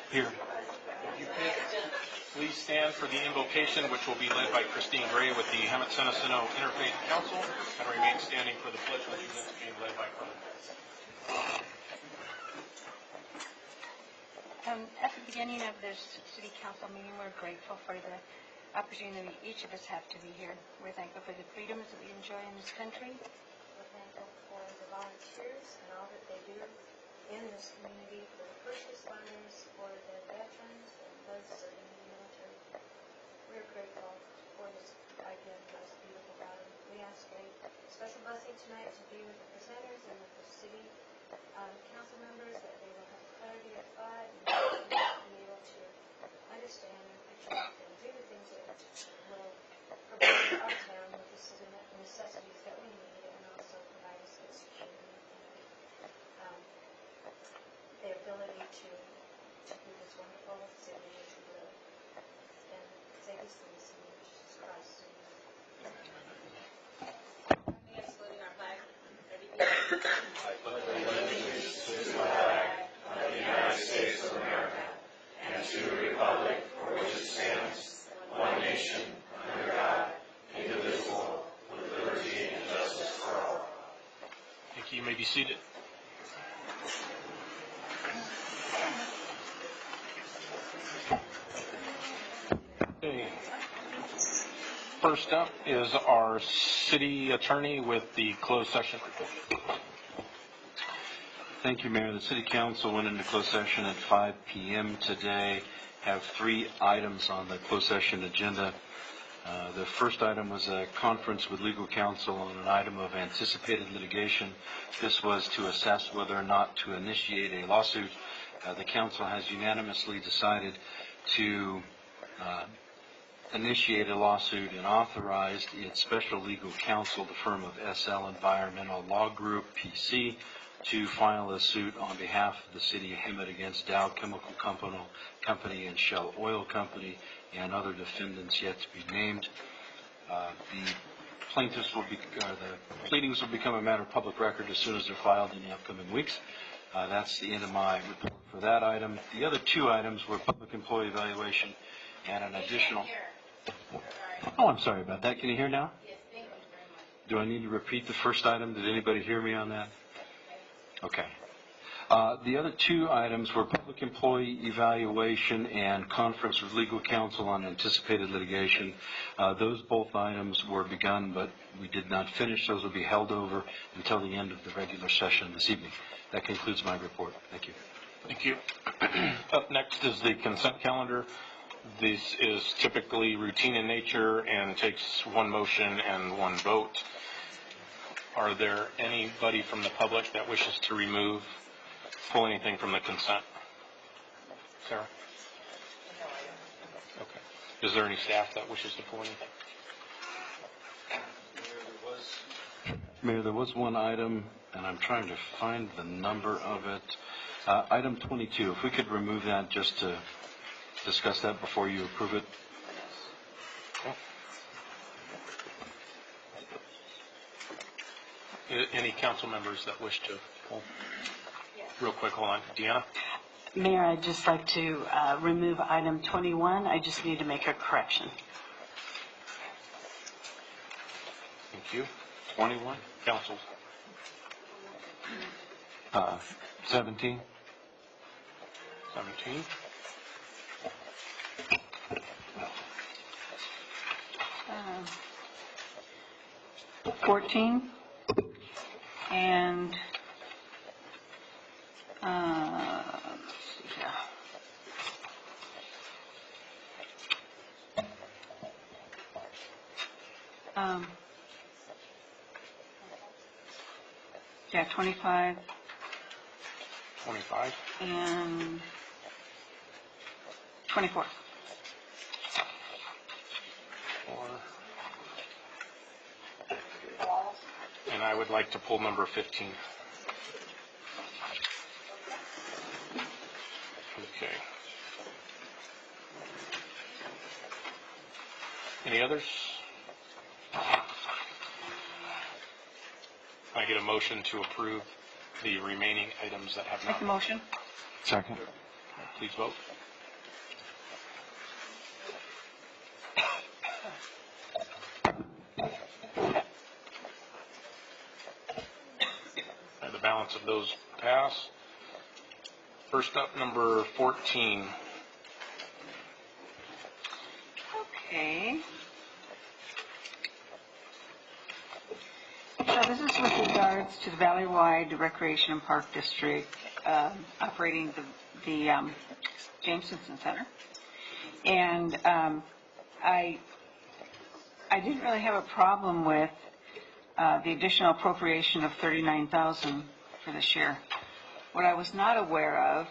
Here. If you could please stand for the invocation, which will be led by Christine Gray with the Hemet-Senesino Interfaith Council, and remain standing for the Pledge of Allegiance being led by Carmen. At the beginning of this City Council meeting, we're grateful for the opportunity each of us have to be here. We're thankful for the freedoms that we enjoy in this country. We're thankful for the volunteers and all that they do in this community, for the first responders, for the veterans, and those serving in the military. We're grateful for this idea of this beautiful body. We ask a special blessing tonight to be with the presenters and with the city council members, that they will have clarity of thought and be able to understand and project and do the things that will provide our town with the necessities that we need, and also provide us with security and the ability to do this wonderful city to live and say these things in Jesus Christ. Saluting our flag. I pledge allegiance to the flag of the United States of America and to the republic for which it stands, one nation, under God, indivisible, with liberty and justice for all. Thank you. You may be seated. Okay. First up is our city attorney with the closed session report. Thank you, Mayor. The City Council went into closed session at 5 p.m. today. Have 3 items on the closed session agenda. The first item was a conference with legal counsel on an item of anticipated litigation. This was to assess whether or not to initiate a lawsuit. The council has unanimously decided to initiate a lawsuit and authorized its special legal counsel, the firm of SL Environmental Law Group, PC, to file a suit on behalf of the City of Hemet against Dow Chemical Company and Shell Oil Company and other defendants yet to be named. The pleadings will become a matter of public record as soon as they're filed in the upcoming weeks. That's the end of my report for that item. The other 2 items were public employee evaluation and an additional... Oh, I'm sorry about that. Can you hear now? Yes, thank you very much. Do I need to repeat the first item? Did anybody hear me on that? Okay. The other 2 items were public employee evaluation and conference with legal counsel on anticipated litigation. Those both items were begun, but we did not finish. Those will be held over until the end of the regular session this evening. That concludes my report. Thank you. Thank you. Up next is the consent calendar. This is typically routine in nature and takes 1 motion and 1 vote. Are there anybody from the public that wishes to pull anything from the consent? Sarah? Okay. Is there any staff that wishes to pull anything? Mayor, there was 1 item, and I'm trying to find the number of it. Item 22, if we could remove that just to discuss that before you approve it. Okay. Any council members that wish to pull? Yes. Real quick, hold on. Deanna? Mayor, I'd just like to remove item 21. I just need to make a correction. Thank you. 21? Council? 17? 17. 14 and let's see here. Yeah, 25 25. and 24. And I would like to pull number 15. Okay. Any others? Can I get a motion to approve the remaining items that have not? Make a motion. Second. Please vote. And the balance of those pass. First up, number 14. Okay. So this is with regards to the Valley-wide Recreation and Park District operating the James Simpson Center. And I didn't really have a problem with the additional appropriation of $39,000 for this year. What I was not aware of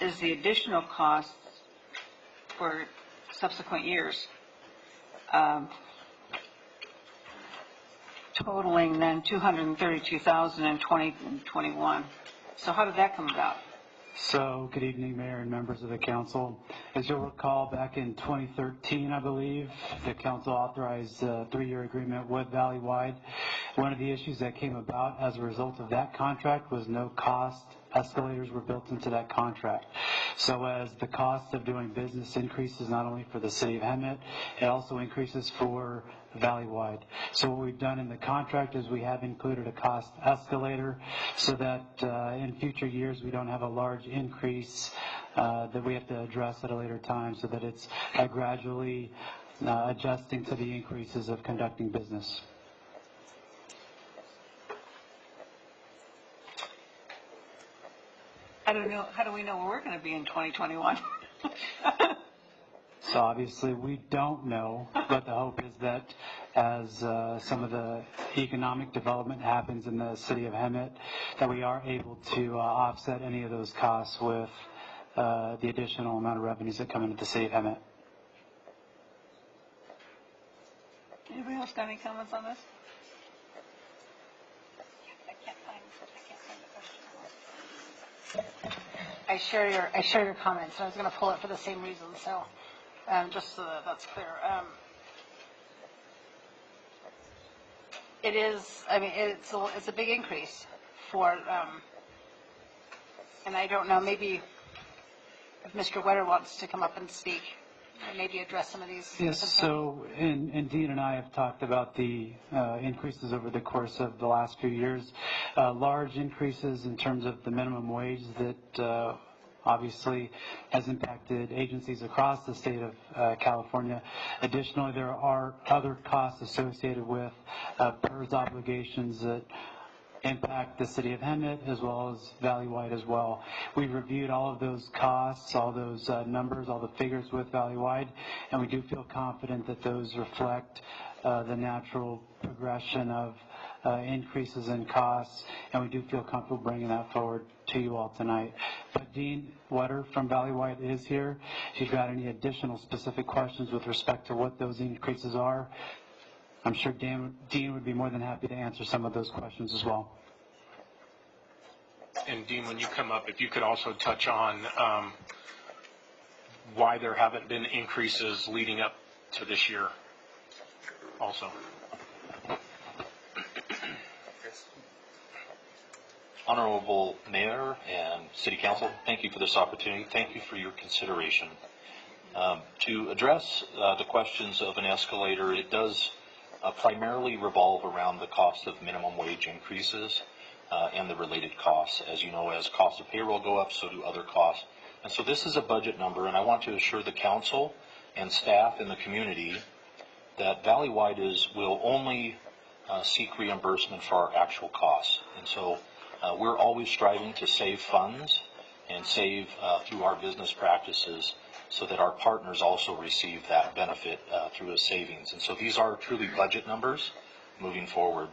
is the additional costs for subsequent years, totaling then $232,000 in 2021. So how did that come about? So, good evening, Mayor and members of the council. As you'll recall, back in 2013, I believe, the council authorized a 3-year agreement with Valley-wide. One of the issues that came about as a result of that contract was no cost escalators were built into that contract. So as the cost of doing business increases not only for the city of Hemet, it also increases for Valley-wide. So what we've done in the contract is we have included a cost escalator so that in future years we don't have a large increase that we have to address at a later time, so that it's gradually adjusting to the increases of conducting business. How do we know where we're going to be in 2021? So obviously we don't know, but the hope is that as some of the economic development happens in the city of Hemet, that we are able to offset any of those costs with the additional amount of revenues that come into the city of Hemet. Anybody else got any comments on this? I can't find the question. I share your comments. I was going to pull it for the same reason. So, just so that that's clear. It is. I mean, it's a big increase for. And I don't know. Maybe if Mr. Wetter wants to come up and speak, and maybe address some of these. Yes. So, and Dean and I have talked about the increases over the course of the last few years. Large increases in terms of the minimum wage that obviously has impacted agencies across the state of California. Additionally, there are other costs associated with PERS obligations that impact the city of Hemet as well as Valley-wide as well. We've reviewed all of those costs, all those numbers, all the figures with Valley-wide, and we do feel confident that those reflect the natural progression of increases in costs, and we do feel comfortable bringing that forward to you all tonight. But Dean Wetter from Valley-wide is here. If you've got any additional specific questions with respect to what those increases are, I'm sure Dean would be more than happy to answer some of those questions as well. And Dean, when you come up, if you could also touch on why there haven't been increases leading up to this year also. Honorable Mayor and City Council, thank you for this opportunity. Thank you for your consideration. To address the questions of an escalator, it does primarily revolve around the cost of minimum wage increases and the related costs. As you know, as costs of payroll go up, so do other costs. And so this is a budget number, and I want to assure the council and staff and the community that Valley-wide will only seek reimbursement for our actual costs. And so we're always striving to save funds and save through our business practices so that our partners also receive that benefit through a savings. And so these are truly budget numbers moving forward.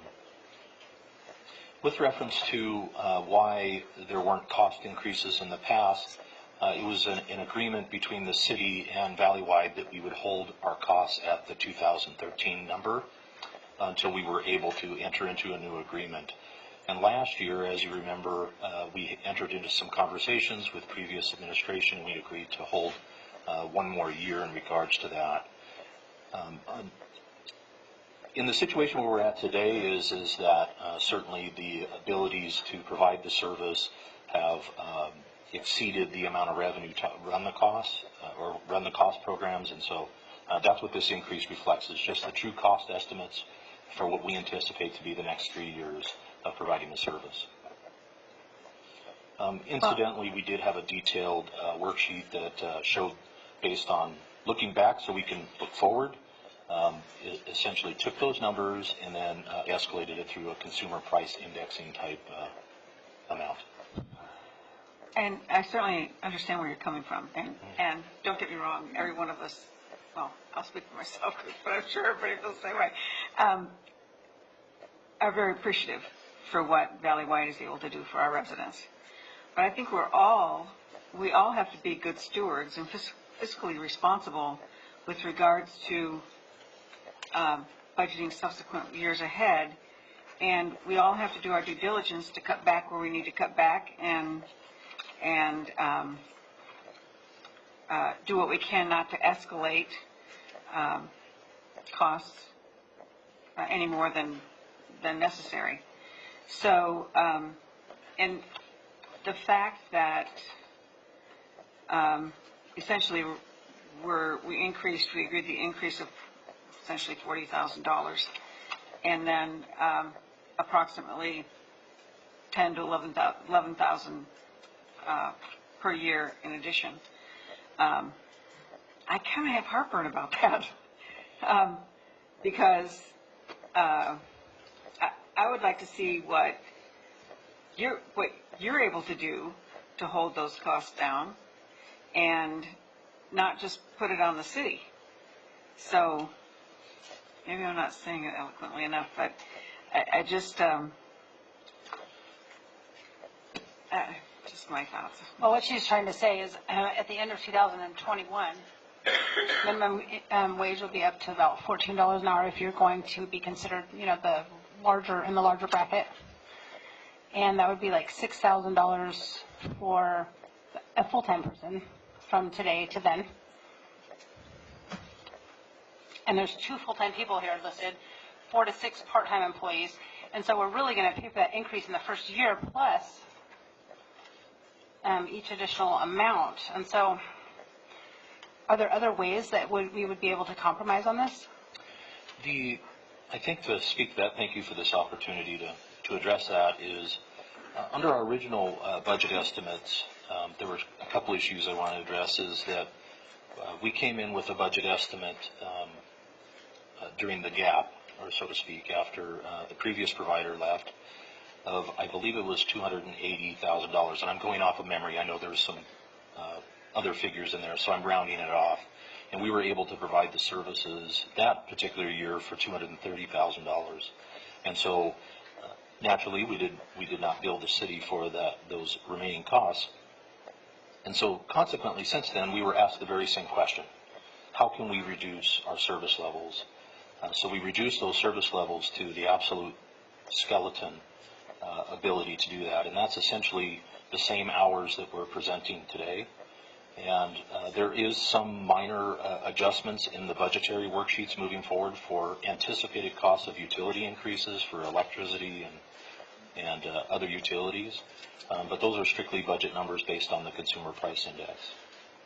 With reference to why there weren't cost increases in the past, it was an agreement between the city and Valley-wide that we would hold our costs at the 2013 number until we were able to enter into a new agreement. And last year, as you remember, we entered into some conversations with previous administration. We agreed to hold one more year in regards to that. In the situation where we're at today is that certainly the abilities to provide the service have exceeded the amount of revenue to run the costs or run the cost programs. And so that's what this increase reflects, is just the true cost estimates for what we anticipate to be the next 3 years of providing the service. Incidentally, we did have a detailed worksheet that showed, based on looking back so we can look forward, it essentially took those numbers and then escalated it through a consumer price indexing type amount. And I certainly understand where you're coming from. And don't get me wrong, every one of us, well, I'll speak for myself, but I'm sure everybody feels the same way, are very appreciative for what Valley White is able to do for our residents. But I think we all have to be good stewards and fiscally responsible with regards to budgeting subsequent years ahead. And we all have to do our due diligence to cut back where we need to cut back and do what we can not to escalate costs any more than necessary. So, and the fact that essentially we agreed the increase of essentially $40,000, and then approximately 10 to 11,000 per year in addition. I kind of have heartburn about that because I would like to see what you're able to do to hold those costs down and not just put it on the city. So maybe I'm not saying it eloquently enough, but I just my thoughts. Well, what she's trying to say is at the end of 2021, minimum wage will be up to about $14 an hour if you're going to be considered, the larger bracket. And that would be like $6,000 for a full-time person from today to then. And there's 2 full-time people here listed, 4 to 6 part-time employees. And so we're really going to pay for that increase in the first year plus each additional amount. And so are there other ways that we would be able to compromise on this? I think to speak to that, thank you for this opportunity to address that, is under our original budget estimates, there were a couple issues I want to address. Is that we came in with a budget estimate during the gap, or so to speak, after the previous provider left, of, I believe it was $280,000, and I'm going off of memory. I know there's some other figures in there, so I'm rounding it off. And we were able to provide the services that particular year for $230,000. And so naturally we did not bill the city for those remaining costs. And so consequently, since then, we were asked the very same question: how can we reduce our service levels? So we reduced those service levels to the absolute skeleton ability to do that, and that's essentially the same hours that we're presenting today. And there is some minor adjustments in the budgetary worksheets moving forward for anticipated costs of utility increases for electricity and other utilities, but those are strictly budget numbers based on the consumer price index.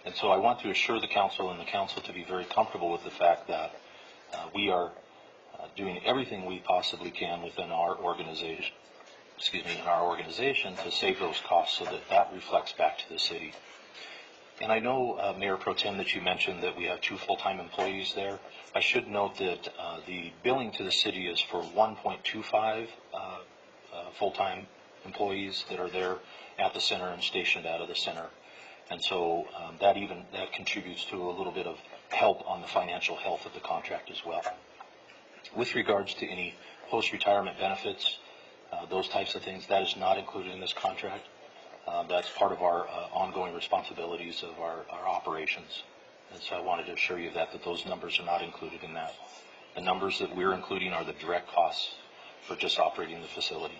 And so I want to assure the council and the council to be very comfortable with the fact that we are doing everything we possibly can within our organization, to save those costs so that reflects back to the city. And I know, Mayor Pro Tem, that you mentioned that we have 2 full-time employees there. I should note that the billing to the city is for 1.25 full-time employees that are there at the center and stationed out of the center. And so that contributes to a little bit of help on the financial health of the contract as well. With regards to any post-retirement benefits, those types of things, that is not included in this contract. That's part of our ongoing responsibilities of our operations. And so I wanted to assure you that those numbers are not included in that. The numbers that we're including are the direct costs for just operating the facility.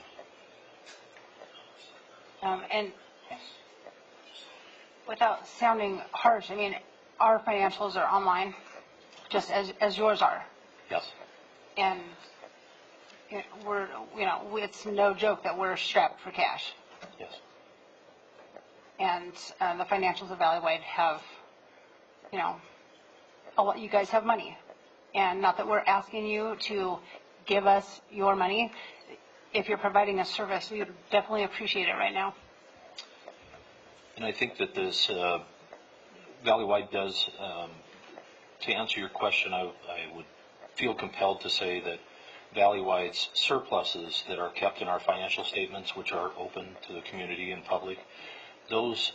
And without sounding harsh, I mean, our financials are online, just as yours are. Yes. And it's no joke that we're strapped for cash. Yes. and the financials of Valley Wide have, you know, you guys have money. And not that we're asking you to give us your money. If you're providing a service, we would definitely appreciate it right now. And I think that this Valley-wide does, to answer your question, I would feel compelled to say that Valley-wide's surpluses that are kept in our financial statements, which are open to the community and public, those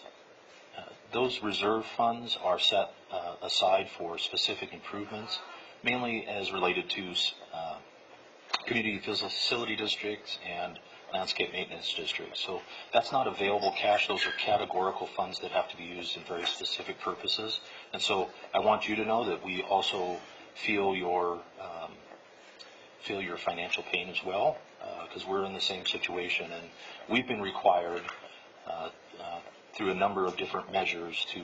reserve funds are set aside for specific improvements, mainly as related to community facility districts and landscape maintenance districts. So that's not available cash. Those are categorical funds that have to be used in very specific purposes. And so I want you to know that we also feel your financial pain as well, because we're in the same situation, and we've been required through a number of different measures to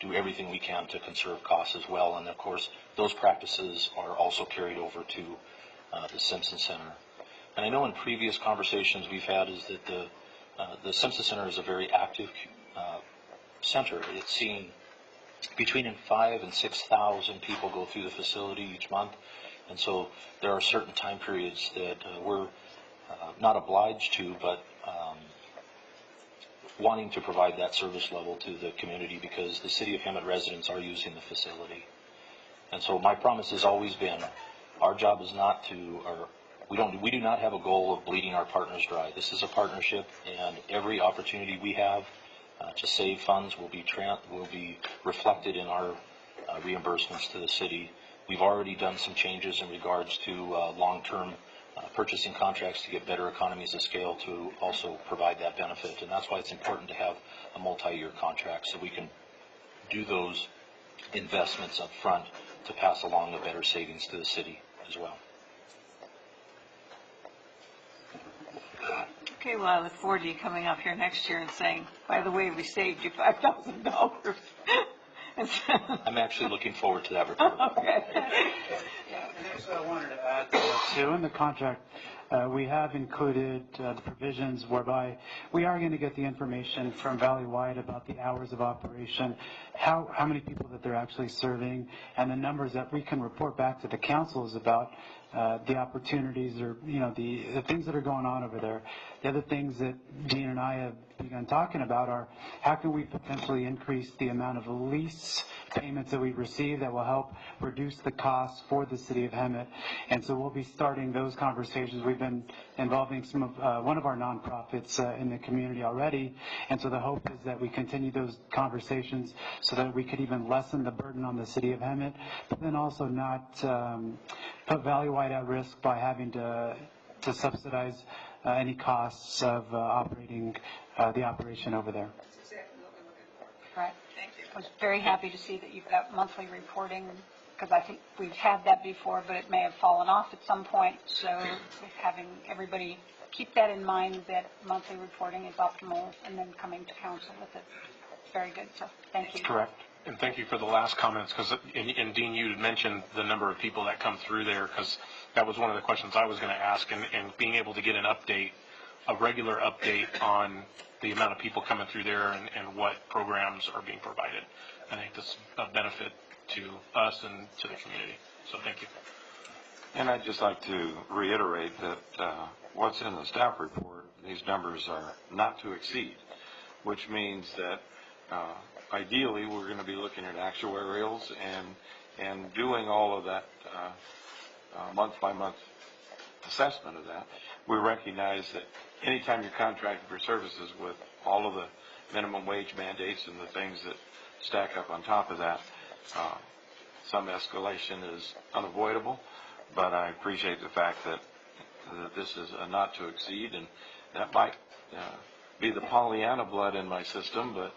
do everything we can to conserve costs as well. And of course, those practices are also carried over to the Simpson Center. And I know in previous conversations we've had is that the Simpson Center is a very active center. It's seen between 5,000 and 6,000 people go through the facility each month. And so there are certain time periods that we're not obliged to, but wanting to provide that service level to the community because the City of Hemet residents are using the facility. And so my promise has always been, our job is not to, or we do not have a goal of bleeding our partners dry. This is a partnership, and every opportunity we have to save funds will be reflected in our reimbursements to the city. We've already done some changes in regards to long-term purchasing contracts to get better economies of scale to also provide that benefit. And that's why it's important to have a multi-year contract so we can do those investments up front to pass along the better savings to the city as well. Okay, well, I look forward to you coming up here next year and saying, by the way, we saved you $5,000. I'm actually looking forward to that report. Okay. Next, I wanted to add to that too. In the contract, we have included the provisions whereby we are going to get the information from Valley-wide about the hours of operation, how many people that they're actually serving, and the numbers that we can report back to the councils about the opportunities or, you know, the things that are going on over there. The other things that Dean and I have begun talking about are how can we potentially increase the amount of lease payments that we receive that will help reduce the costs for the City of Hemet. And so we'll be starting those conversations. We've been involving one of our nonprofits in the community already. And so the hope is that we continue those conversations so that we could even lessen the burden on the City of Hemet, but then also not put Valley-wide at risk by having to subsidize any costs of operating the operation over there. Right. Thank you. I was very happy to see that you've got monthly reporting, because I think we've had that before, but it may have fallen off at some point. So having everybody keep that in mind, that monthly reporting is optimal, and then coming to council with it. Very good. So thank you. Correct. And thank you for the last comments, because, and Dean, you had mentioned the number of people that come through there, because that was one of the questions I was going to ask, and being able to get an update, a regular update on the amount of people coming through there and what programs are being provided. I think this is a benefit to us and to the community. So thank you. And I'd just like to reiterate that what's in the staff report, these numbers are not to exceed, which means that ideally we're going to be looking at actuarials and doing all of that month-by-month assessment of that. We recognize that anytime you're contracting for services with all of the minimum wage mandates and the things that stack up on top of that, some escalation is unavoidable, but I appreciate the fact that this is a not to exceed, and that might be the Pollyanna blood in my system, but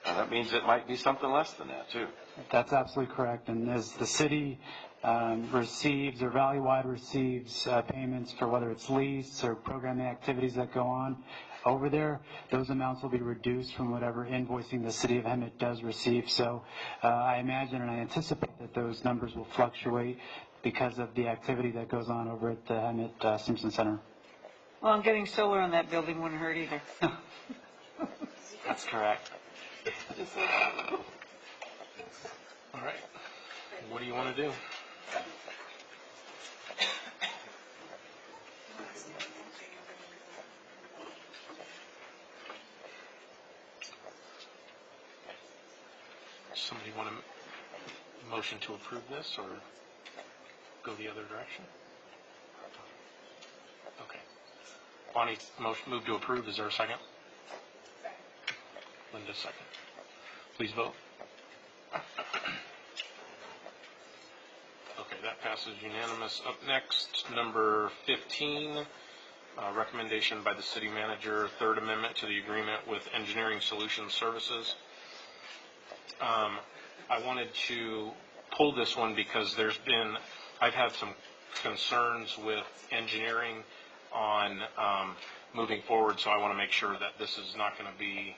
that means it might be something less than that too. That's absolutely correct. And as the city receives, or Valley-wide receives payments for whether it's lease or programming activities that go on over there, those amounts will be reduced from whatever invoicing the City of Hemet does receive. So I imagine and I anticipate that those numbers will fluctuate because of the activity that goes on over at the Hemet Simpson Center. Well, and getting solar on that building wouldn't hurt either. That's correct. All right. What do you want to do? Somebody want a motion to approve this or go the other direction? Okay. Bonnie, motion move to approve. Is there a second? Linda, second. Please vote. Okay, that passes unanimous. Up next, number 15, recommendation by the city manager, third amendment to the agreement with Engineering Solutions Services. I wanted to pull this one because I've had some concerns with engineering on moving forward, so I want to make sure that this is not going to be,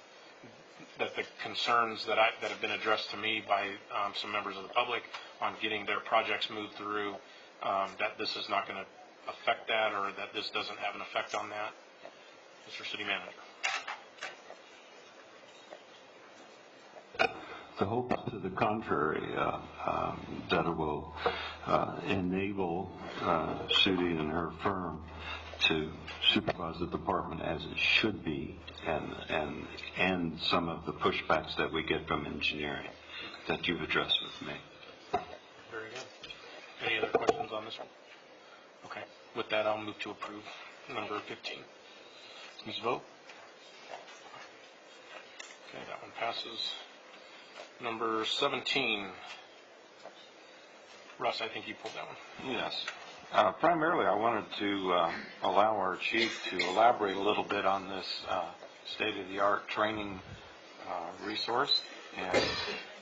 that the concerns that have been addressed to me by some members of the public on getting their projects moved through, that this is not going to affect that, or that this doesn't have an effect on that. Mr. City Manager. The hope to the contrary, that it will enable Sudi and her firm to supervise the department as it should be, and some of the pushbacks that we get from engineering that you've addressed with me. Very good. Any other questions on this one? Okay. With that, I'll move to approve number 15. Please vote. Okay, that one passes. Number 17. Russ, I think you pulled that one. Yes. Primarily, I wanted to allow our chief to elaborate a little bit on this state-of-the-art training resource and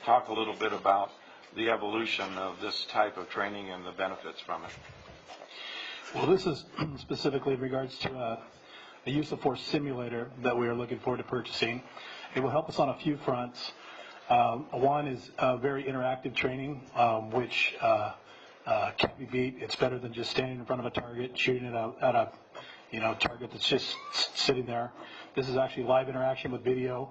talk a little bit about the evolution of this type of training and the benefits from it. Well, this is specifically in regards to a use of force simulator that we are looking forward to purchasing. It will help us on a few fronts. One is very interactive training, which can't be beat. It's better than just standing in front of a target, shooting it at a target that's just sitting there. This is actually live interaction with video.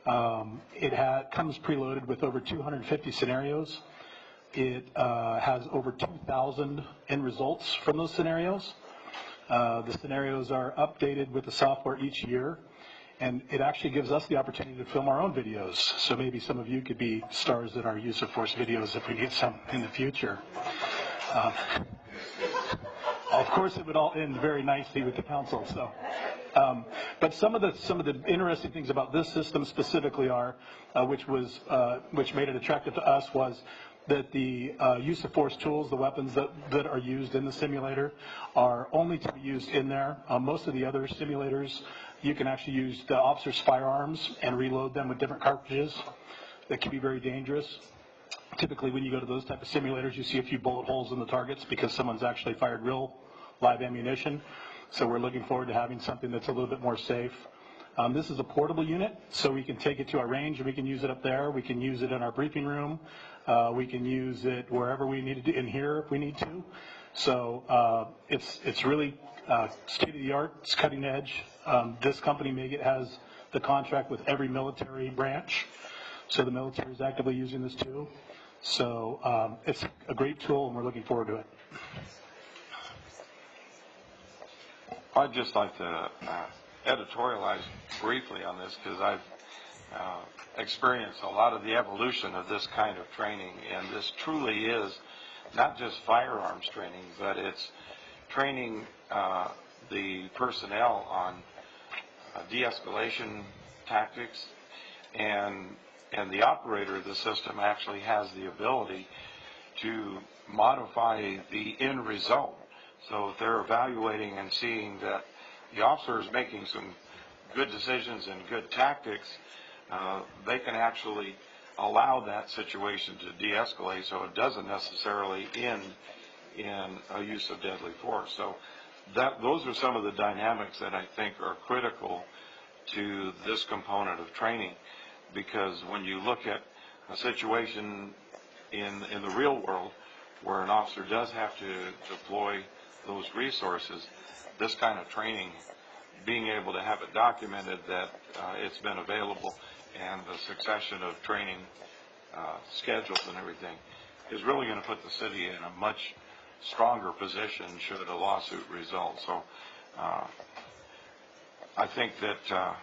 It comes preloaded with over 250 scenarios. It has over 2,000 end results from those scenarios. The scenarios are updated with the software each year. And it actually gives us the opportunity to film our own videos. So maybe some of you could be stars in our use of force videos if we need some in the future. Of course, it would all end very nicely with the council. So, but some of the interesting things about this system specifically are, which made it attractive to us, was that the use of force tools, the weapons that are used in the simulator, are only to be used in there. Most of the other simulators, you can actually use the officer's firearms and reload them with different cartridges. That can be very dangerous. Typically, when you go to those type of simulators, you see a few bullet holes in the targets because someone's actually fired real live ammunition. So we're looking forward to having something that's a little bit more safe. This is a portable unit, so we can take it to our range and we can use it up there. We can use it in our briefing room. We can use it wherever we need to, in here if we need to. So it's really state of the art. It's cutting edge. This company, Meggitt, has the contract with every military branch, so the military is actively using this too. So it's a great tool, and we're looking forward to it. I'd just like to editorialize briefly on this because I've experienced a lot of the evolution of this kind of training, and this truly is not just firearms training, but it's training the personnel on de-escalation tactics, and the operator of the system actually has the ability to modify the end result. So if they're evaluating and seeing that the officer is making some good decisions and good tactics, they can actually allow that situation to de-escalate so it doesn't necessarily end in a use of deadly force. So those are some of the dynamics that I think are critical to this component of training, because when you look at a situation in the real world where an officer does have to deploy those resources, this kind of training, being able to have it documented that it's been available and the succession of training schedules and everything is really going to put the city in a much stronger position should a lawsuit result. So I think that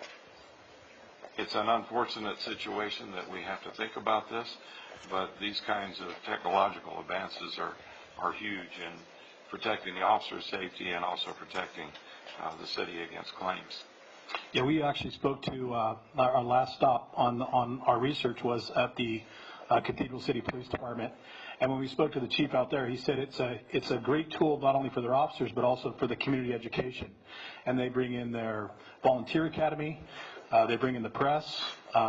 it's an unfortunate situation that we have to think about this, but these kinds of technological advances are huge in protecting the officer's safety and also protecting the city against claims. Yeah, we actually spoke to, our last stop on our research was at the Cathedral City Police Department. And when we spoke to the chief out there, he said it's a great tool not only for their officers, but also for the community education. And they bring in their volunteer academy, they bring in the press,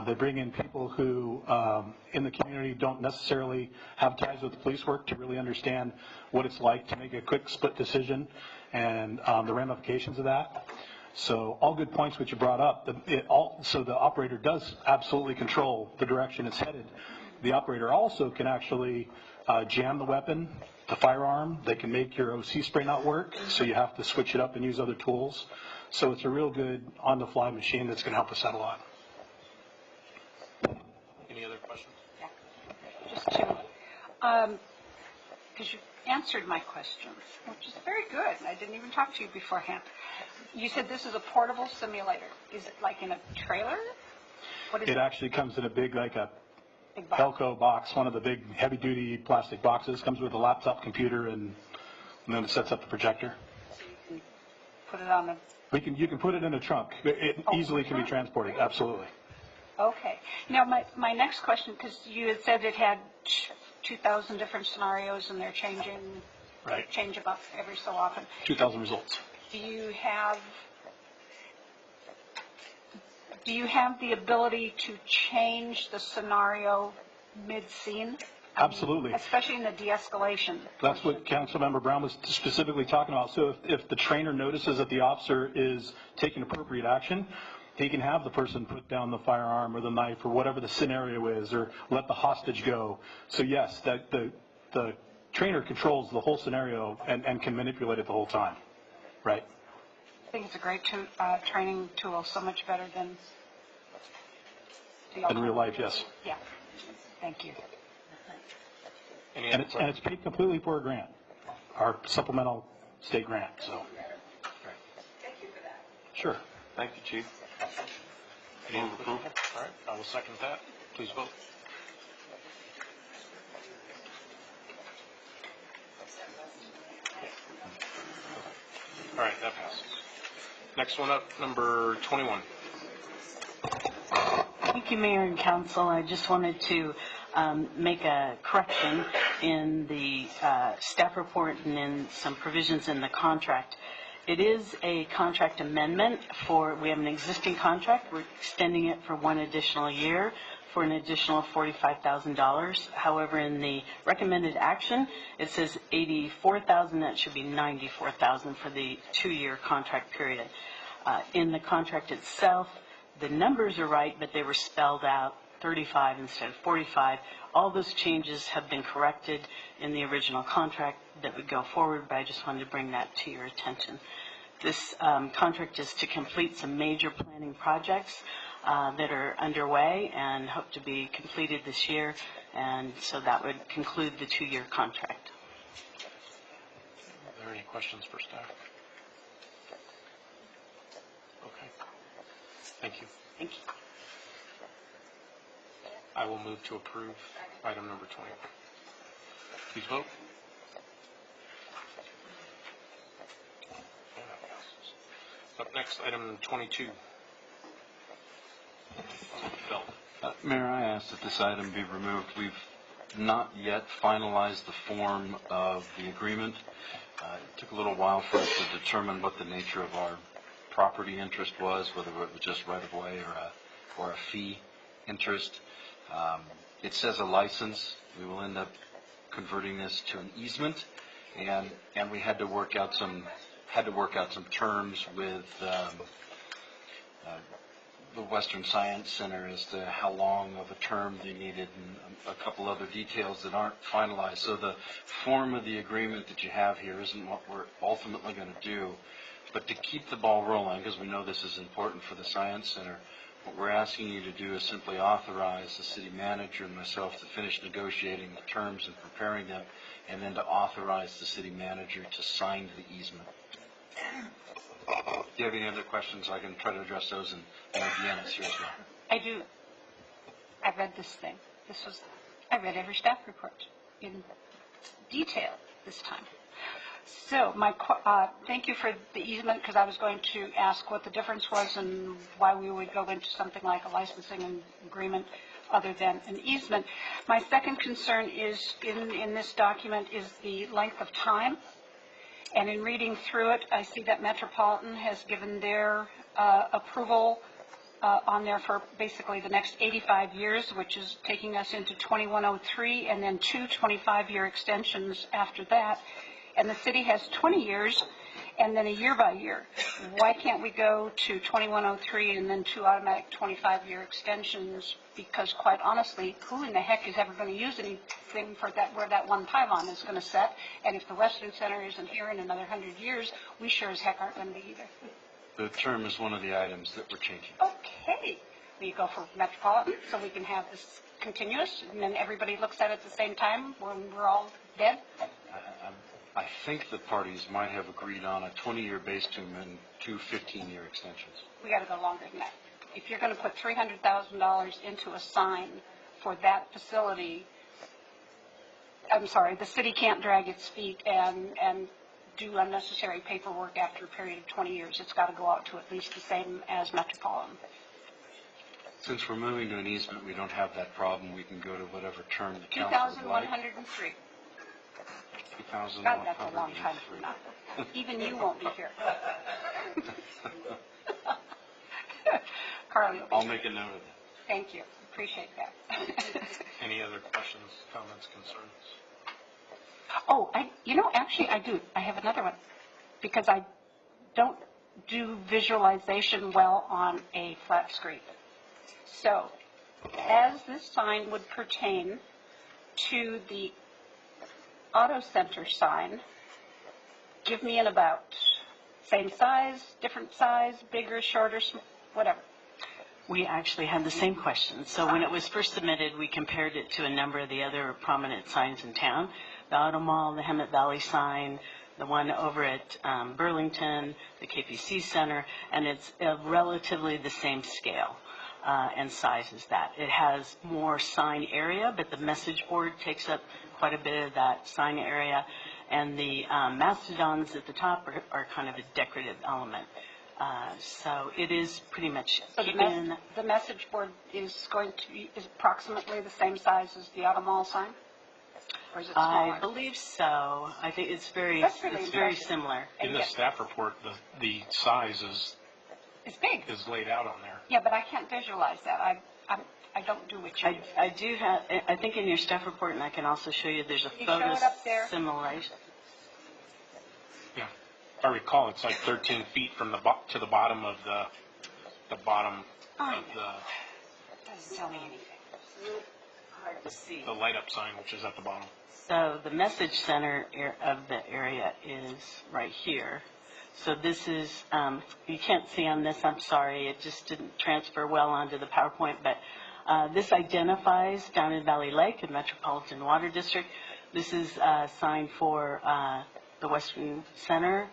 they bring in people who in the community don't necessarily have ties with the police work to really understand what it's like to make a quick split decision and the ramifications of that. So all good points which you brought up. So the operator does absolutely control the direction it's headed. The operator also can actually jam the weapon, the firearm. They can make your OC spray not work, so you have to switch it up and use other tools. So it's a real good on-the-fly machine that's going to help us out a lot. Any other questions? Yeah, just two. Because you answered my questions, which is very good. I didn't even talk to you beforehand. You said this is a portable simulator. Is it like in a trailer? What is It actually comes in a big, like a Big box. Velcro box, one of the big heavy-duty plastic boxes. Comes with a laptop computer, and then it sets up the projector. Put it on a... You can put it in a trunk. It easily can be transported, absolutely. Okay. Now, my next question, because you had said it had 2,000 different scenarios, and they're changing, Right. change about every so often. 2,000 results. Do you have the ability to change the scenario mid-scene? Absolutely. Especially in the de-escalation. That's what Councilmember Brown was specifically talking about. So if the trainer notices that the officer is taking appropriate action, he can have the person put down the firearm or the knife or whatever the scenario is, or let the hostage go. So yes, that the trainer controls the whole scenario and can manipulate it the whole time. Right. I think it's a great training tool, so much better than the In real life, yes. Yeah. Thank you. Any And other it's paid completely for a grant, our supplemental state grant, so. Thank you for that. Sure. Thank you, Chief. Any other approval? All right, I will second that. Please vote. All right, that passes. Next one up, number 21. Thank you, Mayor and Council. I just wanted to make a correction in the staff report and in some provisions in the contract. It is a contract amendment we have an existing contract. We're extending it for one additional year for an additional $45,000. However, in the recommended action, it says $84,000. That should be $94,000 for the 2-year contract period. In the contract itself, the numbers are right, but they were spelled out 35 instead of 45. All those changes have been corrected in the original contract that would go forward, but I just wanted to bring that to your attention. This contract is to complete some major planning projects that are underway and hope to be completed this year, and so that would conclude the 2-year contract. Are there any questions for staff? Okay. Thank you. Thank you. I will move to approve item number 20. Please vote. Up next, item 22. Bill. Mayor, I asked that this item be removed. We've not yet finalized the form of the agreement. It took a little while for us to determine what the nature of our property interest was, whether it was just right-of-way or a fee interest. It says a license. We will end up converting this to an easement, and we had to work out some terms with the Western Science Center as to how long of a term they needed and a couple other details that aren't finalized. So the form of the agreement that you have here isn't what we're ultimately going to do. But to keep the ball rolling, because we know this is important for the Science Center, What we're asking you to do is simply authorize the city manager and myself to finish negotiating the terms and preparing them, and then to authorize the city manager to sign the easement. Do you have any other questions? I can try to address those, and Deanna's here as well. I do. I read this thing. I read every staff report in detail this time. So thank you for the easement, because I was going to ask what the difference was and why we would go into something like a licensing agreement other than an easement. My second concern is in this document is the length of time. And in reading through it, I see that Metropolitan has given their approval on there for basically the next 85 years, which is taking us into 2103, and then two 25-year extensions after that. And the city has 20 years and then a year by year. Why can't we go to 2103 and then two automatic 25-year extensions? Because quite honestly, who in the heck is ever going to use anything for that, where that one pylon is going to set? And if the Western Center isn't here in another 100 years, we sure as heck aren't going to be either. The term is one of the items that we're changing. Okay. We go for Metropolitan so we can have this continuous, and then everybody looks at it at the same time when we're all dead? I think the parties might have agreed on a 20-year base term and two 15-year extensions. We got to go longer than that. If you're going to put $300,000 into a sign for that facility, I'm sorry, the city can't drag its feet and do unnecessary paperwork after a period of 20 years. It's got to go out to at least the same as Metropolitan. Since we're moving to an easement, we don't have that problem. We can go to whatever term the council would like. 2,103. 2,103. God, that's a long time from now. Even you won't be here. Carly will be I'll here. make a note of that. Thank you. Appreciate that. Any other questions, comments, concerns? Oh, actually I do. I have another one. Because I don't do visualization well on a flat screen. So, as this sign would pertain to the auto center sign, give me an about. Same size, different size, bigger, shorter, whatever. We actually had the same question. So when it was first submitted, we compared it to a number of the other prominent signs in town. The Auto Mall, the Hemet Valley sign, the one over at Burlington, the KPC Center, and it's relatively the same scale and size as that. It has more sign area, but the message board takes up quite a bit of that sign area, and the mastodons at the top are kind of a decorative element. So it is pretty much So the message board is approximately the same size as the Auto Mall sign? Or is it smaller? I believe so. I think it's very similar. In the staff report, the size It's big. is laid out on there. Yeah, but I can't visualize that. I don't do what you do. I do have, I think in your staff report, and I can also show you, there's a Can you photo show it up there? simulation. Yeah. If I recall, it's like 13 feet from to the bottom of the bottom of Doesn't tell me anything. Hard to see. the light up sign, which is at the bottom. So the message center of the area is right here. So this is, you can't see on this, I'm sorry, it just didn't transfer well onto the PowerPoint, but this identifies down in Valley Lake and Metropolitan Water District. This is a sign for the Western Center,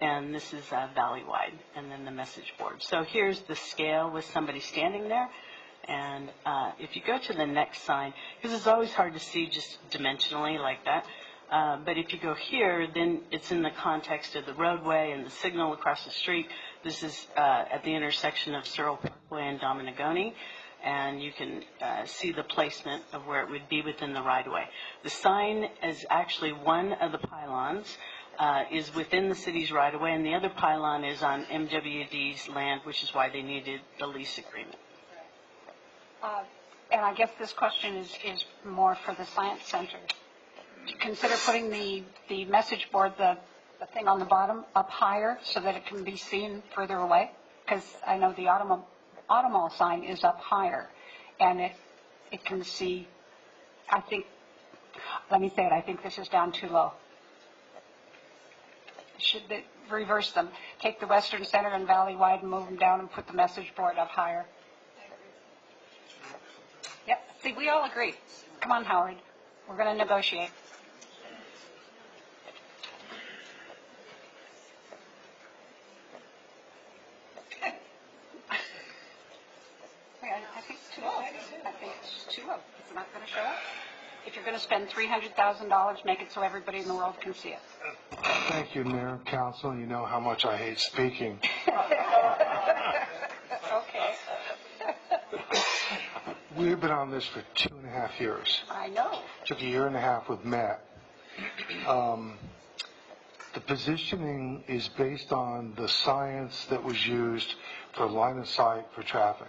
and this is Valley-wide, and then the message board. So here's the scale with somebody standing there. And if you go to the next sign, because it's always hard to see just dimensionally like that, but if you go here, then it's in the context of the roadway and the signal across the street. This is at the intersection of Searle Parkway and Dominigoni, and you can see the placement of where it would be within the right-of-way. The sign is actually one of the pylons, is within the city's right-of-way, and the other pylon is on MWD's land, which is why they needed the lease agreement. And I guess this question is more for the Science Center. Consider putting the message board, the thing on the bottom, up higher so that it can be seen further away? Because I know the Auto Mall sign is up higher, and it can see, I think, let me say it, I think this is down too low. Should reverse them. Take the Western Center and Valley-wide and move them down and put the message board up higher. we all agree. Come on, Howard. We're going to negotiate. I think it's 2-0. It's not going to show up. If you're going to spend $300,000, make it so everybody in the world can see it. Thank you, Mayor, Council. You know how much I hate speaking. Okay. We've been on this for 2.5 years. I know. Took a 1.5 years with Matt. The positioning is based on the science that was used for line of sight for traffic.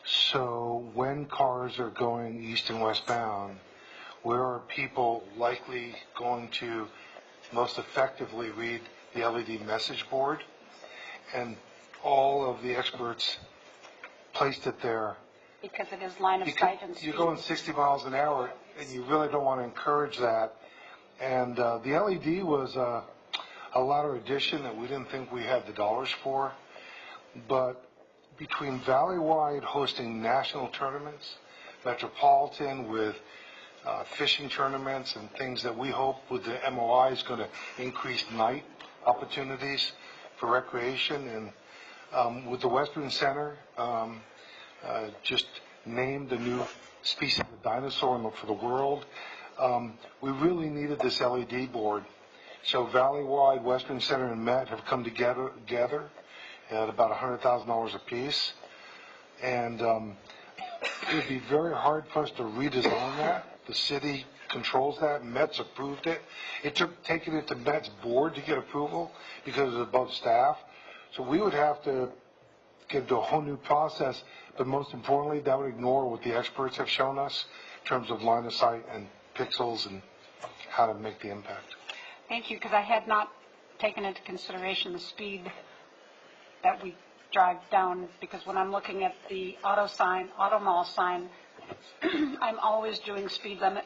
So when cars are going east and westbound, where are people likely going to most effectively read the LED message board? And all of the experts placed it there. Because it is line of sight and speed. You're going 60 miles an hour, and you really don't want to encourage that. And the LED was a latter addition that we didn't think we had the dollars for. But between Valley-wide hosting national tournaments, Metropolitan with fishing tournaments and things that we hope with the MOI is going to increase night opportunities for recreation, and with the Western Center, just named a new species of dinosaur for the world. We really needed this LED board. So Valley-wide, Western Center, and Met have come together at about $100,000 a piece. And it would be very hard for us to redesign that. The city controls that. Met's approved it. It took taking it to Met's board to get approval because it's above staff. So we would have to get into a whole new process. But most importantly, that would ignore what the experts have shown us in terms of line of sight and pixels and how to make the impact. Thank you, because I had not taken into consideration the speed that we drive down, because when I'm looking at the auto mall sign, I'm always doing speed limit,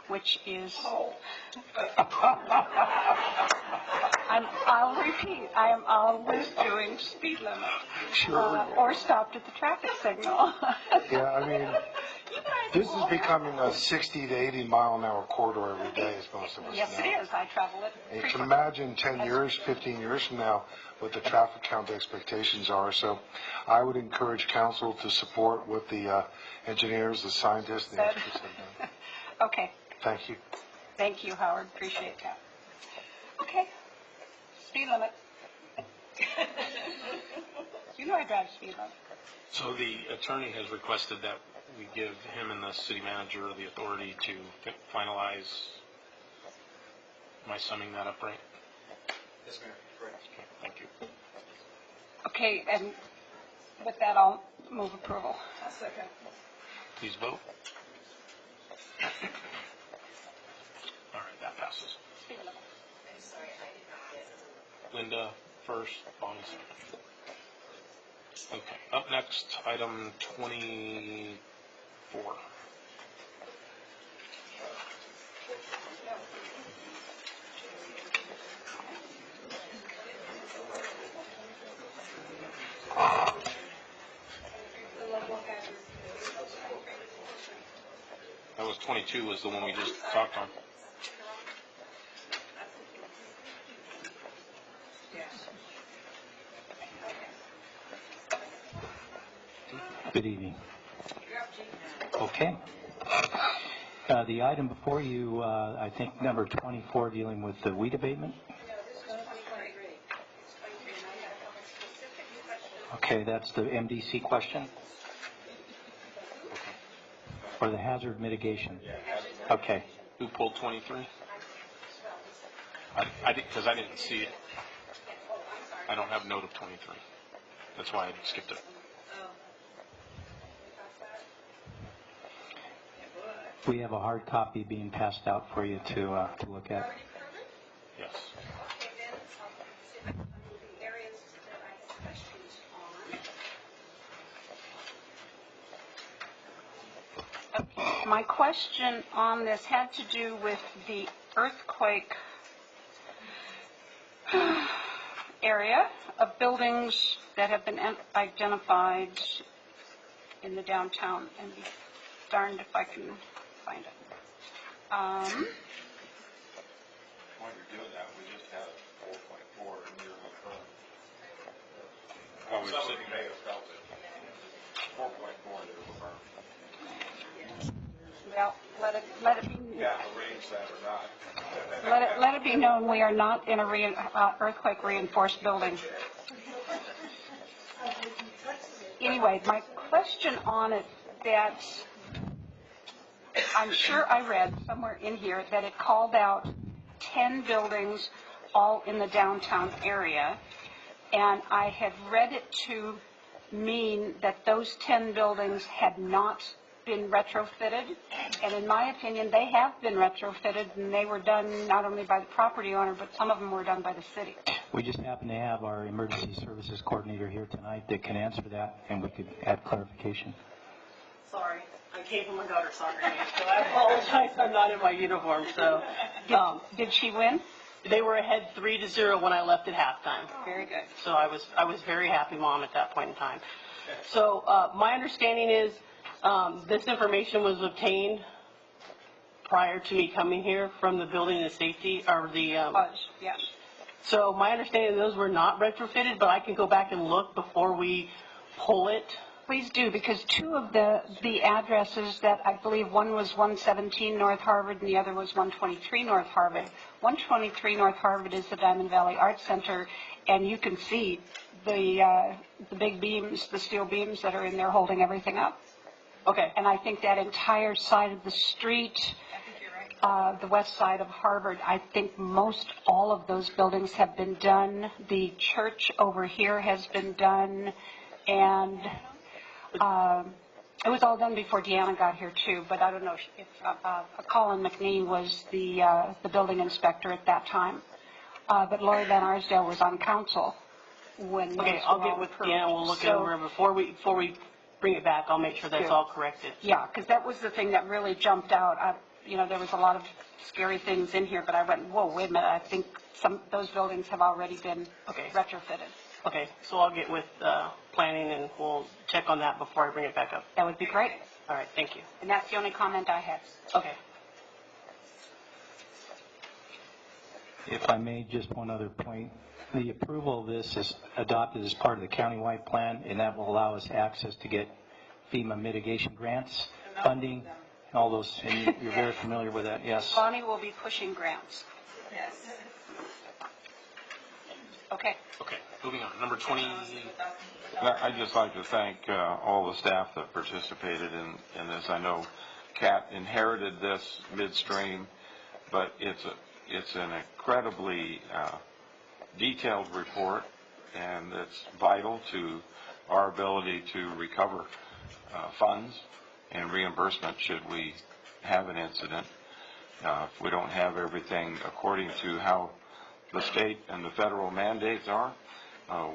which is... I'll repeat, I am always doing speed limit. Sure. Or stopped at the traffic signal. Yeah, I mean, this is becoming a 60 to 80 mile an hour corridor every day, as most of us know. Yes, it is. I travel it And you can frequently. imagine 10 years, 15 years from now what the traffic count expectations are. So I would encourage council to support what the engineers, the scientists, and the experts have done. Okay. Thank you. Thank you, Howard. Appreciate that. Okay. Speed limit. You know I drive speed limit. So the attorney has requested that we give him and the city manager the authority to finalize. Am I summing that up right? Yes, ma'am. Correct. Okay, thank you. Okay, and with that, I'll move approval. I'll second. Please vote. All right, that passes. Speed limit. Linda first, Bonnie second. Okay, up next, item 24. That was 22 was the one we just talked on. Good evening. Okay. The item before you, I think number 24, dealing with the weed abatement. Okay, that's the MDC question? Or the hazard mitigation? Okay. Who pulled 23? Because I didn't see it. I don't have note of 23. That's why I skipped it. We have a hard copy being passed out for you to look at. Yes. My question on this had to do with the earthquake area of buildings that have been identified in the downtown and darned if I can find it. While you're doing that, we just had 4.4 near the current. Somebody may have felt it. 4.4 near the current. Well, let it be. Yeah, arrange that or not. Let it be known we are not in a earthquake reinforced building. Anyway, my question on it, that I'm sure I read somewhere in here that it called out 10 buildings all in the downtown area, and I had read it to mean that those 10 buildings had not been retrofitted, and in my opinion, they have been retrofitted, and they were done not only by the property owner, but some of them were done by the city. We just happen to have our emergency services coordinator here tonight that can answer that, and we could add clarification. Sorry, I came from a gutter soccer game, so I apologize. I'm not in my uniform, so. Did she win? They were ahead 3-0 when I left at halftime. Very good. So I was very happy mom at that point in time. So my understanding is this information was obtained prior to me coming here from the building and safety, or the... Yes. So my understanding, those were not retrofitted, but I can go back and look before we pull it. Please do, because two of the addresses that I believe, one was 117 North Harvard and the other was 123 North Harvard. 123 North Harvard is the Diamond Valley Arts Center, and you can see the big beams, the steel beams that are in there holding everything up. Okay. And I think that entire side of the street, the west side of Harvard, I think most all of those buildings have been done. The church over here has been done, and it was all done before Deanna got here too, but I don't know if Colin McNee was the building inspector at that time. But Lori Van Arsdale was on council when. Okay, I'll get with Deanna. We'll look it over before we bring it back. I'll make sure that's all corrected. Yeah, because that was the thing that really jumped out. There was a lot of scary things in here, but I went, whoa, wait a minute. I think those buildings have already been retrofitted. Okay, so I'll get with planning and we'll check on that before I bring it back up. That would be great. All right, thank you. And that's the only comment I had. Okay. If I may, just one other point. The approval of this is adopted as part of the countywide plan, and that will allow us access to get FEMA mitigation grants, funding, and all those, and you're very familiar with that, yes. Bonnie will be pushing grants. Yes. Okay. Okay, moving on. Number 20. I'd just like to thank all the staff that participated in this. I know Kat inherited this midstream, but it's an incredibly detailed report, and it's vital to our ability to recover funds and reimbursement should we have an incident. If we don't have everything according to how the state and the federal mandates are,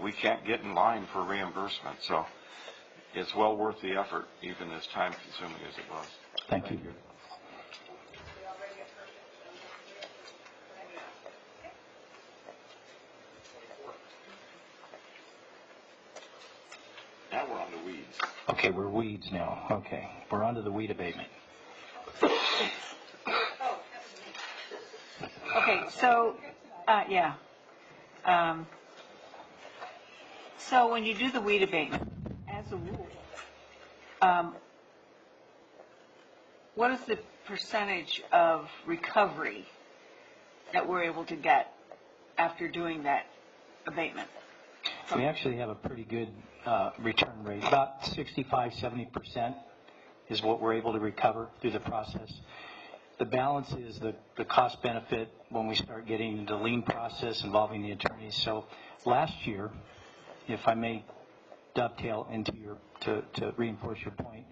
we can't get in line for reimbursement. So it's well worth the effort, even as time-consuming as it was. Thank you. Now we're on the weeds. Okay, we're weeds now. Okay, we're on to the weed abatement. Okay, so, so when you do the weed abatement, as a rule, what is the percentage of recovery that we're able to get after doing that abatement? We actually have a pretty good return rate. About 65-70% is what we're able to recover through the process. The balance is the cost benefit when we start getting into the lien process involving the attorneys. So last year, if I may dovetail into to reinforce your point,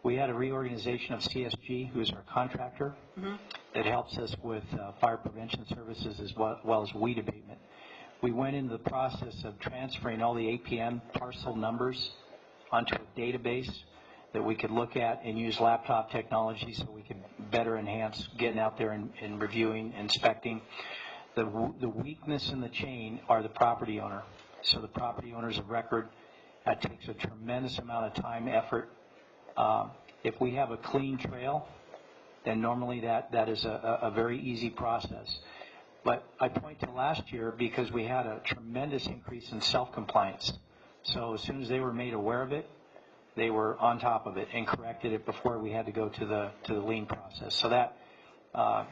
we had a reorganization of CSG, who is our contractor, that helps us with fire prevention services as well as weed abatement. We went into the process of transferring all the APM parcel numbers onto a database that we could look at and use laptop technology so we could better enhance getting out there and reviewing, inspecting. The weakness in the chain are the property owner. So the property owners of record, that takes a tremendous amount of time, effort, If we have a clean trail, then normally that is a very easy process. But I point to last year because we had a tremendous increase in self-compliance. So as soon as they were made aware of it, they were on top of it and corrected it before we had to go to the lien process. So that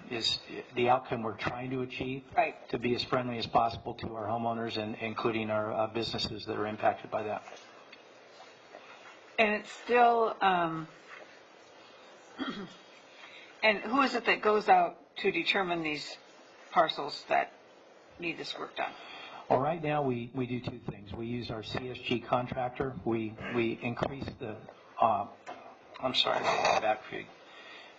is the outcome we're trying to achieve, Right. to be as friendly as possible to our homeowners and including our businesses that are impacted by that. And it's still, and who is it that goes out to determine these parcels that need this work done? Well, right now we do two things. We use our CSG contractor. We increase the, I'm sorry, back for you.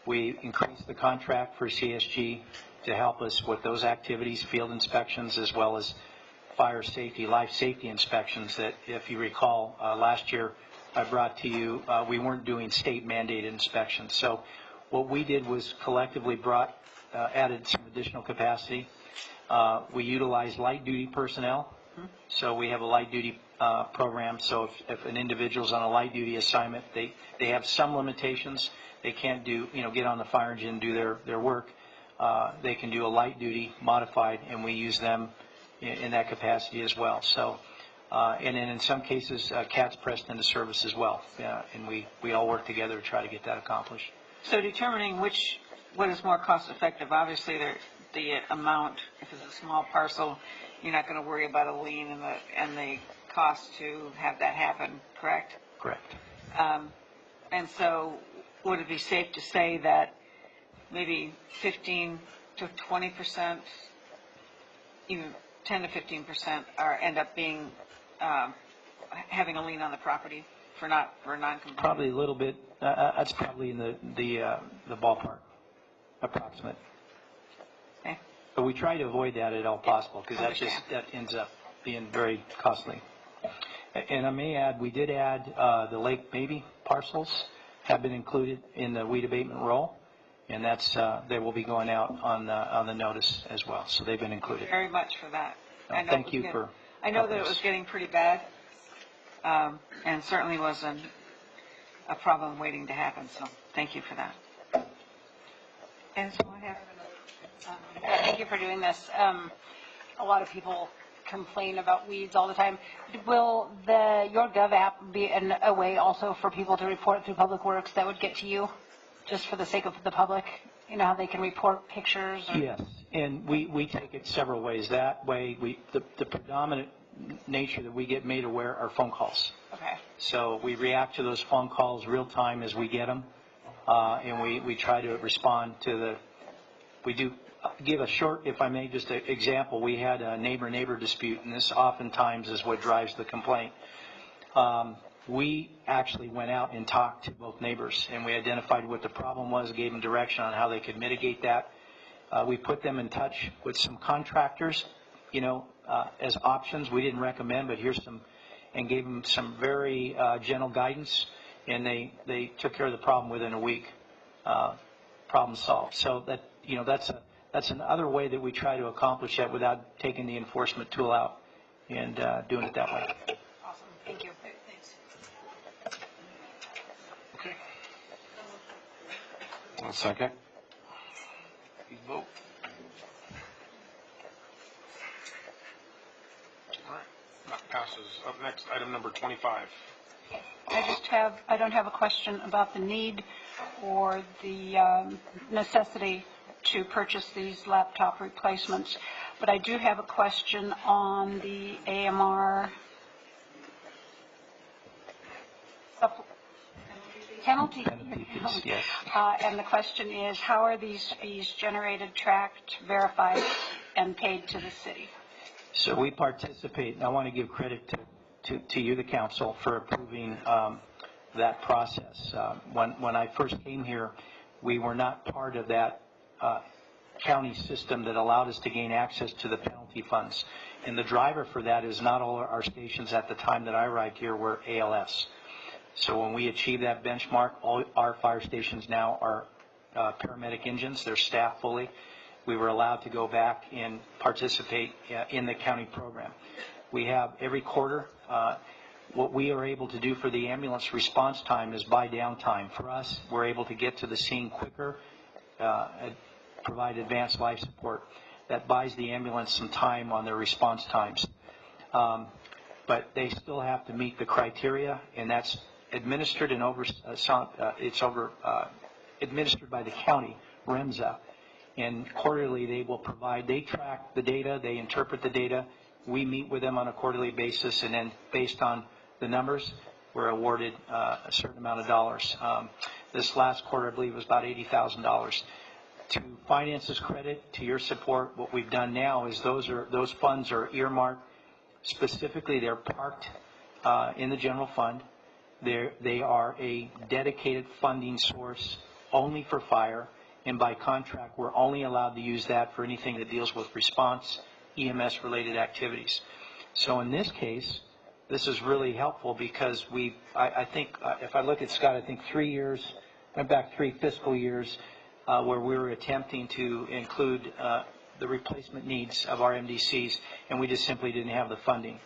We increase the contract for CSG to help us with those activities, field inspections, as well as fire safety, life safety inspections that, if you recall, last year I brought to you, we weren't doing state mandated inspections. So what we did was collectively added some additional capacity. We utilize light duty personnel. So we have a light duty program. So if an individual's on a light duty assignment, they have some limitations. They can't get on the fire engine and do their work. They can do a light duty modified, and we use them in that capacity as well. So, and then in some cases, CAT's pressed into service as well. And we all work together to try to get that accomplished. So determining what is more cost effective, obviously the amount, if it's a small parcel, you're not going to worry about a lien and the cost to have that happen, correct? Correct. And so would it be safe to say that maybe 15 to 20%, even 10 to 15% end up being having a lien on the property for non-compliance? Probably a little bit. That's probably in the ballpark, approximate. Okay. But we try to avoid that at all possible, because that ends up being very costly. And I may add, we did add the Lake Mabee parcels have been included in the weed abatement roll, and that's they will be going out on the notice as well. So they've been included. Very much for that. Thank you for. I know that it was getting pretty bad, and certainly was a problem waiting to happen. So thank you for that. And so I have, thank you for doing this. A lot of people complain about weeds all the time. Will your Gov app be a way also for people to report through Public Works that would get to you, just for the sake of the public? You know how they can report pictures? Yes, and we take it several ways. That way, the predominant nature that we get made aware are phone calls. Okay. So we react to those phone calls real time as we get them, and we try to respond to we do give a short, if I may, just an example. We had a neighbor dispute, and this oftentimes is what drives the complaint. We actually went out and talked to both neighbors, and we identified what the problem was, gave them direction on how they could mitigate that. We put them in touch with some contractors, as options. We didn't recommend, but and gave them some very gentle guidance, and they took care of the problem within a week. Problem solved. So that's another way that we try to accomplish that without taking the enforcement tool out and doing it that way. Awesome. Thank you. Thanks. Okay. One second. You vote. All right. That passes. Up next, item number 25. I don't have a question about the need or the necessity to purchase these laptop replacements, but I do have a question on the AMR penalty fees, yes. And the question is, how are these fees generated, tracked, verified, and paid to the city? So we participate, and I want to give credit to you, the council, for approving that process. When I first came here, we were not part of that county system that allowed us to gain access to the penalty funds. And the driver for that is not all our stations at the time that I arrived here were ALS. So when we achieved that benchmark, all our fire stations now are paramedic engines. They're staffed fully. We were allowed to go back and participate in the county program. We have every quarter, what we are able to do for the ambulance response time is buy downtime. For us, we're able to get to the scene quicker, provide advanced life support. That buys the ambulance some time on their response times. But they still have to meet the criteria, and that's administered and administered by the county, REMSA. And quarterly, they track the data, they interpret the data. We meet with them on a quarterly basis, and then based on the numbers, we're awarded a certain amount of dollars. This last quarter, I believe, was about $80,000. To Finance's credit, to your support, what we've done now is those funds are earmarked. Specifically, they're parked in the general fund. They are a dedicated funding source only for fire, and by contract, we're only allowed to use that for anything that deals with response, EMS-related activities. So in this case, this is really helpful because I think, if I look at Scott, I think 3 years, went back 3 fiscal years, where we were attempting to include the replacement needs of our MDCs, and we just simply didn't have the funding.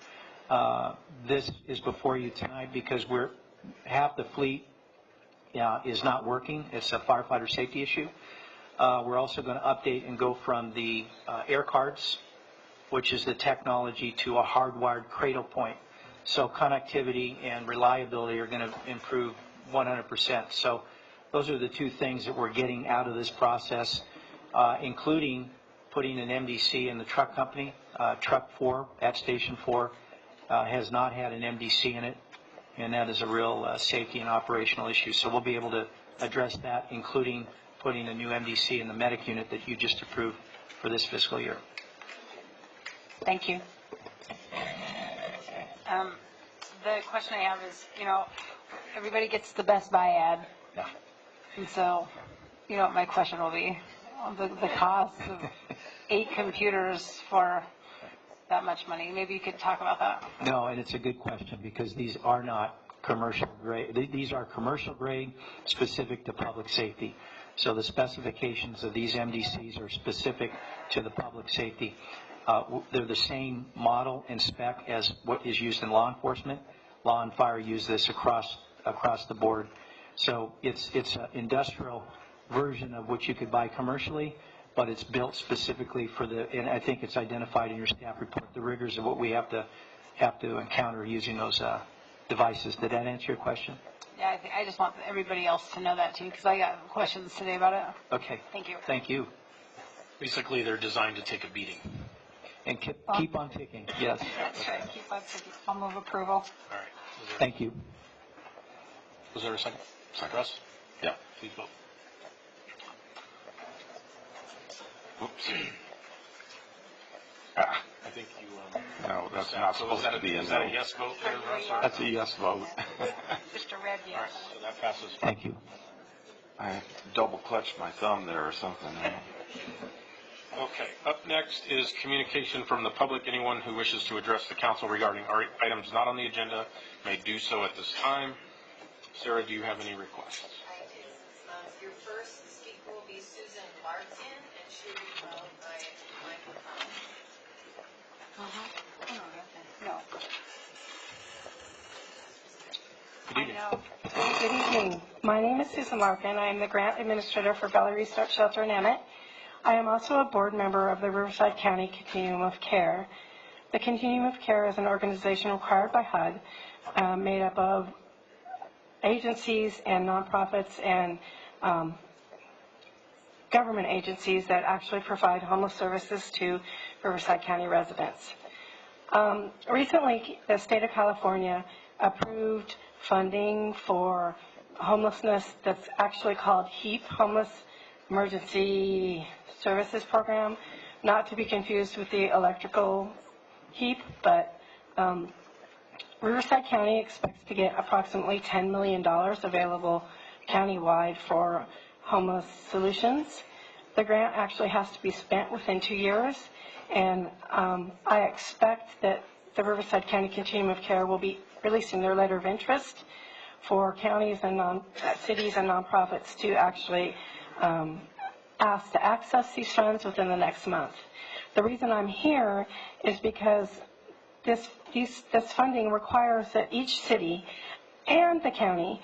This is before you tonight because half the fleet is not working. It's a firefighter safety issue. We're also going to update and go from the air cards, which is the technology, to a hardwired cradle point. So connectivity and reliability are going to improve 100%. So those are the two things that we're getting out of this process, including putting an MDC in the truck company. Truck 4 at Station 4 has not had an MDC in it, and that is a real safety and operational issue. So we'll be able to address that, including putting a new MDC in the medic unit that you just approved for this fiscal year. Thank you. The question I have is, everybody gets the Best Buy ad. Yeah. And so, my question will be, the cost of 8 computers for that much money. Maybe you could talk about that. No, and it's a good question because these are not commercial grade. These are commercial grade specific to public safety. So the specifications of these MDCs are specific to the public safety. They're the same model and spec as what is used in law enforcement. Law and fire use this across the board. So it's an industrial version of what you could buy commercially, but it's built specifically for and I think it's identified in your staff report, the rigors of what we have to encounter using those devices. Did that answer your question? Yeah, I just want everybody else to know that too, because I got questions today about it. Okay. Thank you. Thank you. Basically, they're designed to take a beating. And keep on ticking, yes. That's right, keep on ticking. I'll move approval. All right. Thank you. Was there a second? Russ? Yeah. Please vote. Oops. I think you... No, that's not so supposed to be is a that no. a yes vote there, Russ? or- That's a yes vote. Just a red All right, yes. so that passes. Thank you. I double clutched my thumb there or something. Okay, up next is communication from the public. Anyone who wishes to address the council regarding items not on the agenda may do so at this time. Sarah, do you have any requests? I do. Your first speaker will be Susan Larkin, and she will be followed by Michael Collins. No. Good evening. Good evening. My name is Susan Larkin. I am the grant administrator for Valley Restart Shelter in Emmett. I am also a board member of the Riverside County Continuum of Care. The Continuum of Care is an organization required by HUD, made up of agencies and nonprofits and government agencies that actually provide homeless services to Riverside County residents. Recently, the state of California approved funding for homelessness that's actually called HEAP, Homeless Emergency Services Program, not to be confused with the electrical HEAP, but Riverside County expects to get approximately $10 million available countywide for homeless solutions. The grant actually has to be spent within 2 years, and I expect that the Riverside County Continuum of Care will be releasing their letter of interest for counties and cities and nonprofits to actually ask to access these funds within the next month. The reason I'm here is because this this funding requires that each city and the county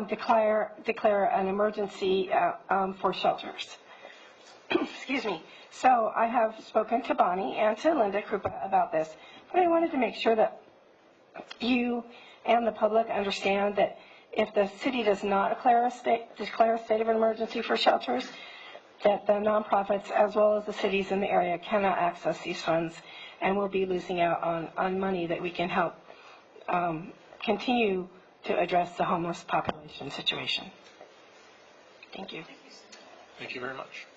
declare an emergency for shelters. Excuse me. So I have spoken to Bonnie and to Linda Krupa about this, but I wanted to make sure that you and the public understand that if the city does not declare a state of emergency for shelters, that the nonprofits as well as the cities in the area cannot access these funds and will be losing out on money that we can help continue to address the homeless population situation. Thank you. Thank you very much.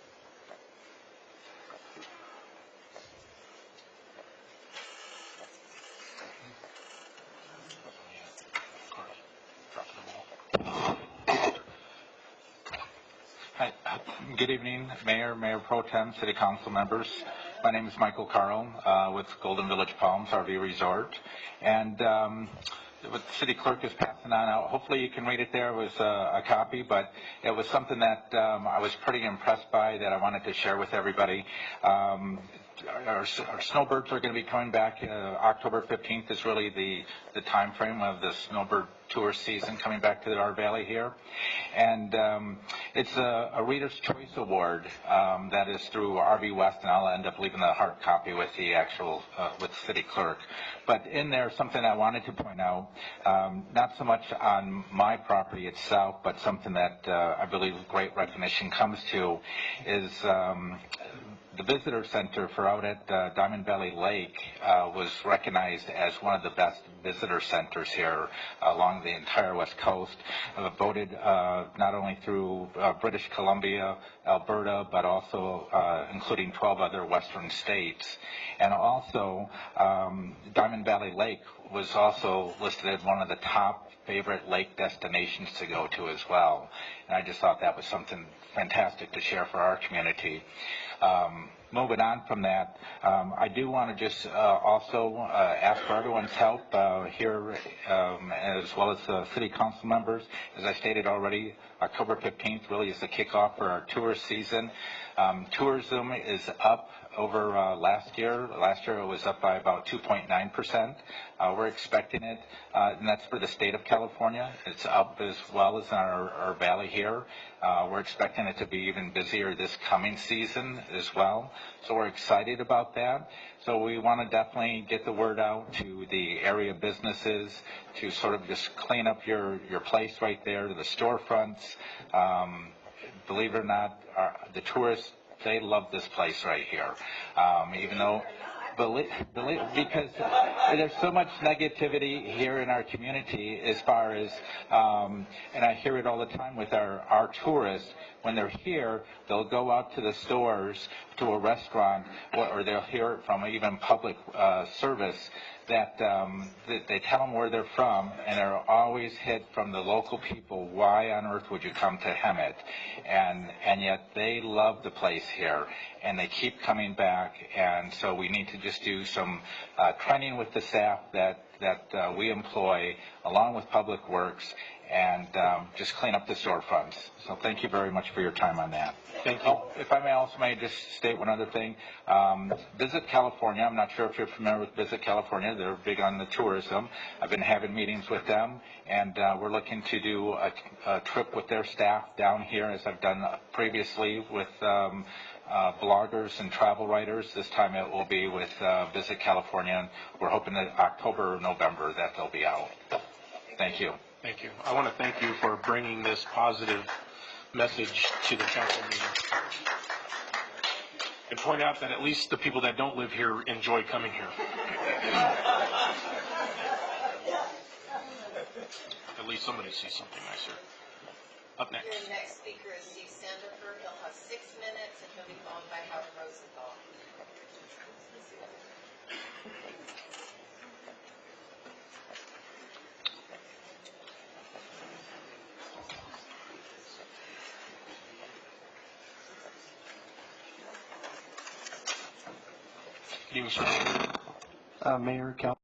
Hi. Good evening, Mayor, Mayor Pro Tem, City Council members. My name is Michael Carl with Golden Village Palms RV Resort. And what the city clerk is passing on out, hopefully you can read it there. It was a copy, but it was something that I was pretty impressed by that I wanted to share with everybody. Our snowbirds are going to be coming back. October 15th is really the time frame of the snowbird tour season coming back to our valley here. And it's a Reader's Choice Award that is through RV West, and I'll end up leaving the hard copy with the actual, with the city clerk. But in there, something I wanted to point out, not so much on my property itself, but something that I believe great recognition comes to is the visitor center for out at Diamond Valley Lake was recognized as one of the best visitor centers here along the entire West Coast, voted not only through British Columbia, Alberta, but also including 12 other western states. And also, Diamond Valley Lake was also listed as one of the top favorite lake destinations to go to as well. And I just thought that was something fantastic to share for our community. Moving on from that, I do want to just also ask for everyone's help here as well as city council members. As I stated already, October 15th really is the kickoff for our tourist season. Tourism is up over last year. Last year it was up by about 2.9%. We're expecting it, and that's for the state of California. It's up as well as in our valley here. We're expecting it to be even busier this coming season as well. So we're excited about that. So we want to definitely get the word out to the area businesses to sort of just clean up your place right there, to the storefronts. Believe it or not, the tourists, they love this place right here. Even though, because there's so much negativity here in our community as far as, and I hear it all the time with our tourists, when they're here, they'll go out to the stores, to a restaurant, or they'll hear it from even public service, that they tell them where they're from, and they're always hit from the local people, why on earth would you come to Hemet? And yet they love the place here, and they keep coming back, and so we need to just do some training with the staff that we employ, along with Public Works, and just clean up the storefronts. So thank you very much for your time on that. Thank you. If I may also just state one other thing. Visit California, I'm not sure if you're familiar with Visit California. They're big on the tourism. I've been having meetings with them, and we're looking to do a trip with their staff down here, as I've done previously with bloggers and travel writers. This time it will be with Visit California, and we're hoping that October or November that they'll be out. Thank you. Thank you. I want to thank you for bringing this positive message to the council meeting. And point out that at least the people that don't live here enjoy coming here. At least somebody sees something nicer. Up next. Your next speaker is Steve Sandifer. He'll have 6 minutes, and he'll be followed by Howard Rosenthal. Good evening, sir. Mayor, Council.